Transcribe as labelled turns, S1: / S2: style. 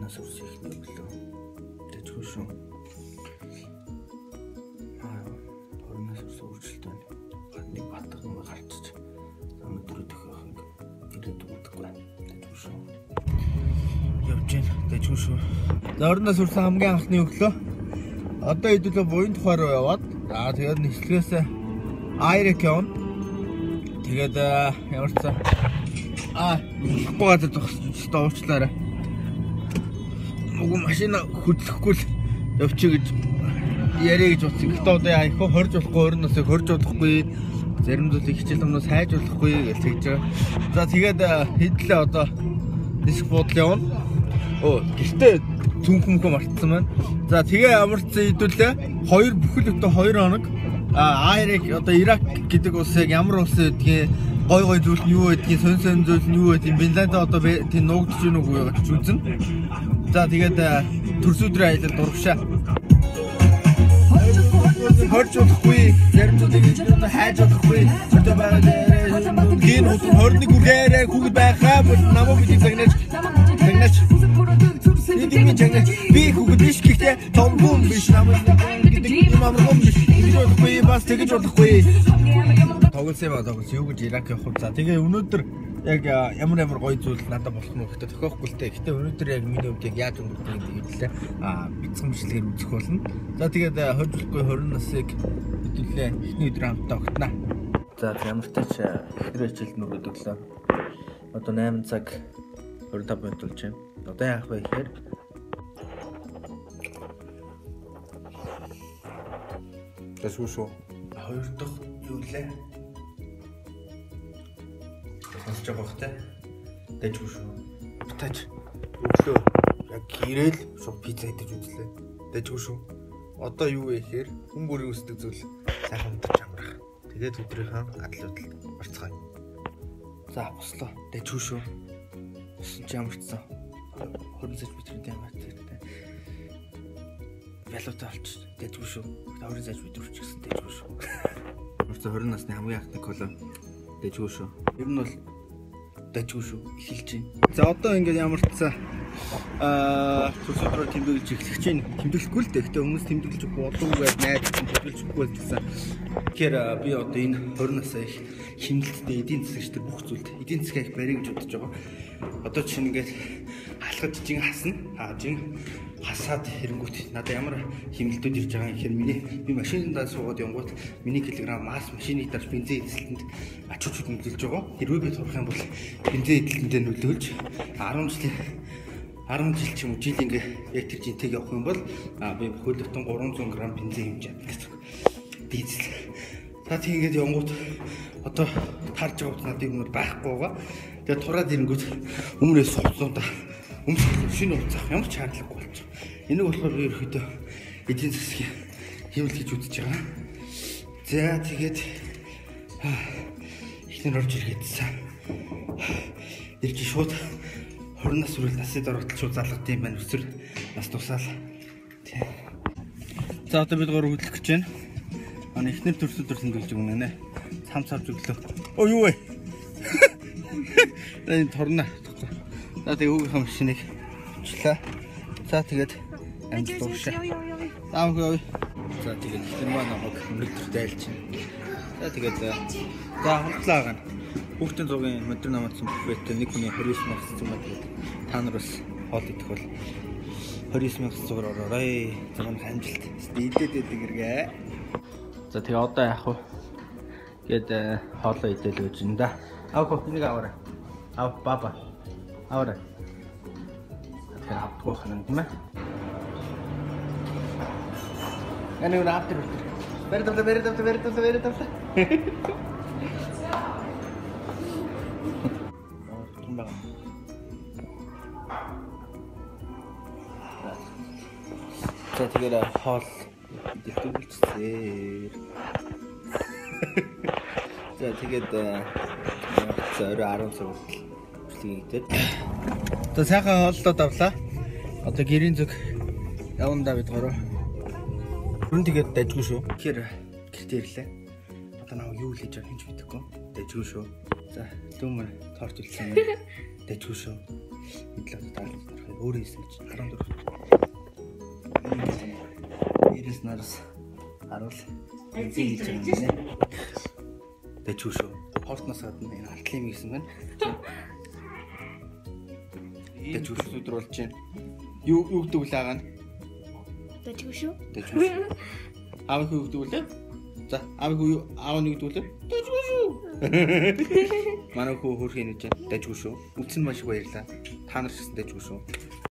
S1: Нас усих не өглөө. Тэжгүй шүү. Орноос үржилт байна. Нэг батган гарчиж өнөдөр төхөх ирээд өгдөггүй. Тэжгүй шүү. Явж гин тэжгүй шүү. За орноос үрсэн хамгийн анхны өглөө. Одоо хэдүүлээ буян тухай руу яваад тэгээд нэслэгээс Айрек явна. Тэгээд ямар ч багад уучлаарай. Уг машина хөдлөхгүй л явчих гэж яриа гэж утсан. Гэхдээ одоо яах вэ? Хорж болохгүй, орноосыг хорж болохгүй, зарим зүйлийг хичээл өмнөөс хайж болохгүй гэж тэгж байгаа. За тэгээд хэдлээ одоо диск бодол явна. Гэхдээ цүнхэнхөө мартсан байна. За тэгээ ямарчсан хэдүүлээ бүхэл бүтэн 2 хоног Айрек одоо Ирак гэдэг улсыг ямар улс гэдгийг гой зүйл нь юу байдгийг, сонь зүйл нь юу байдгийг Финланд одоо тийм нуугдж гин үгүй гэж үзнэ. За тэгээд төрсөдрөө аялал дургшаа. Хорж болохгүй, зарим зүйлийг хайж болохгүй. Одоо байгаа дээр 21 хүрээрээ хүүхэд байхаа бол намайг бид загнаж. Би хүүхэд биш гэхдээ том хүн биш намайг гэдэг юм амаргүй биш. Тэгж болохгүй бас тэгж болохгүй. Тоглосон юу гэж Ирак явах вэ? За тэгээ өнөөдөр яг ямар гоё зүйл надад болох нь гэхдээ тохиохгүй л дээ. Гэхдээ өнөөдөр яг миний хувьд яаж өнгөрдөг юм хэлээ. Бяцхан бичлэгээр үзэх болно. За тэгээд хожихгүй 20 насыг хэдүүлээ эхний өдөр хамтаа огтнаа. За ямар ч тач эхнэр хичээлд нүрээд өглөө. Одоо 8 цаг 25 минут болж байна. Одоо яах вэ гэхээр Тэжгүй шүү. 2 дахь юу лээ? Сонсож байгаа хөөхтэй. Тэжгүй шүү. Тач өглөө яг ирээл шууд пицца идэж үзлээ. Тэжгүй шүү. Одоо юу вэ гэхээр хүн бүрийн өсдөг зүйл сайхан унтаж амрах. Тэгээд өдрийнхөө адлуудад орцгоё. За бослоо. Тэжгүй шүү. Босон ч ямарчсан. 20 см ямар зэрэгтэй. Валута олч. Тэжгүй шүү. 20 см ч гэсэн тэжгүй шүү. Өөртөө 20 насны хамгийн анхны коло. Тэжгүй шүү. Ер нь бол тэжгүй шүү. Эхэлж байна. За одоо ингээд ямар ч төрсөдрөө тэмдэглэж эхлэх чинь тэмдэглэхгүй л дээ. Гэтэ хүмүүс тэмдэглэж болоогүй найд тэмдэглэжгүй байсан. Тэгэхээр би одоо энэ 20 насаа их хэмнэлттэй эдийн засагчтай бүх зүйлд эдийн засгаа их барих гэж бодож байгаа. Одоо чинь ингээд халахад жин хасна. Хасаад хэрэнгүүт надад ямар хэмнэлтүүд ирж байгаа юм гэхээр би машиндаа суугаад явгууд миний килограмм мас машины дарж бензин эзэлтэнд ачуучуд нөлөөлж байгаа. Хэрвээ би турах юм бол бензин эзэлтэндээ нөлөөлж 10 жил ч юм уу жил ингээ яг тэр жинтэйг явах юм бол би хөлөвтөн 300 г бензин хэмжээд гэсэн. Дизель. За тийм ингээд явгууд одоо тарж байгаа надад юм байхгүй байгаа. Тэгээ тураад ирэнгүүт өмнөөс суцуудаа шинэ уцаах ямар ч шаардлагагүй болчих. Энийг болохоор би ерөөхдөө эдийн засгийн хэмнэл гэж үзэж байгаа. За тэгээд ихнэр орж ирэхээдсэн. Ирж шууд 20 нас хүртэл насны дараалал шууд залгах юм байна. Өсвөр нас тусаал. За одоо бид гурав хөдлөх гэж байна. Манай ихнэр төрсөн гэлж өгнө нэ. Цам цавж өглөө. Юу вэ? Энэ торно. За тэгээ хүүгийн машиныг члээ. За тэгээд амжилт дуушаа. Таамгүй. За тэгээд тэр маань намайг өнөдөр дайлж байна. За тэгээд хурдлаа гана. Хүүхдийн зугийн модерн намаадсан буфеттэй нэг хүний 29 мянга зугаар та нар бас хоол идэх бол 29 мянга зугаар ороорой. За манай амжилт. Идээд иргээ. За тэгээ одоо яах вэ? Гээд хоолоо идэл гэж энэ да. Аав энийг аваарай. Аав баба. Аваарай. Тэгэхээр авахгүй ханаа юм аа. Энийг авдаг. Бэрдэ. За тэгээд хоол Дэлгэрүүлчихсээр. За тэгээд орой 10 цаг хүртэл одоо сайхан хооллоод авлаа. Одоо гэрийн зүг явандаа бид гороо. Гүн тэгээд дажгүй шүү. Тэгэхээр гэртээ ирлээ. Одоо наа юу хийж байгаа хинч мэдэхгүй. Дажгүй шүү. За дүүмэр торт үлдсэн юм. Дажгүй шүү. Мэдлээ одоо даалгавар өөрөө хийсэн гэж 14. Ирээс нараас харуул. Хийж байгаа юм нэ. Дажгүй шүү. Хортноос гадна энэ артлим гэсэн байна. Дажгүй шүү өдрүүлж байна. Юу гэдэг вэ аагаа?
S2: Дажгүй шүү.
S1: Дажгүй шүү. Аав юу гэдэг вэ? За, аав нь юу гэдэг вэ? Дажгүй шүү. Манай хүү хөрх хийж байна. Дажгүй шүү. Үтсэн маш их баярлаа. Та нар ч гэсэн дажгүй шүү.